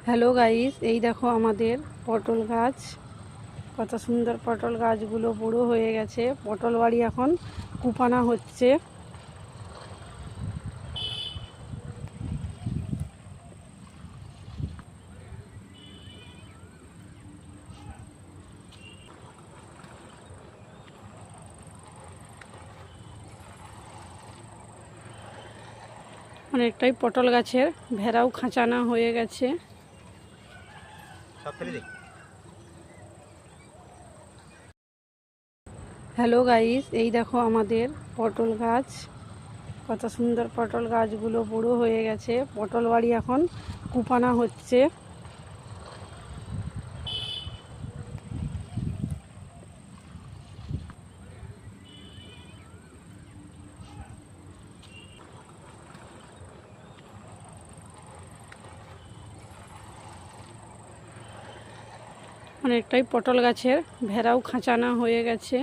Hello guys, এই দেখো আমাদের পটল গাছ। কত সুন্দর পটল গাছগুলো বড়ো হয়ে গেছে। পটল বাড়ি এখন কুপানো হচ্ছে। অনেকটাই পটল গাছের ভেড়াও খাঁচানো হয়ে গেছে। হ্যালো গাইস, এই দেখো আমাদের পটল গাছ। কত সুন্দর পটল গাছগুলো বড়ো হয়ে গেছে। পটল বাড়ি এখন কুপানো হচ্ছে। অনেকটাই পটল গাছের ভেড়াও খাঁচানো হয়ে গেছে।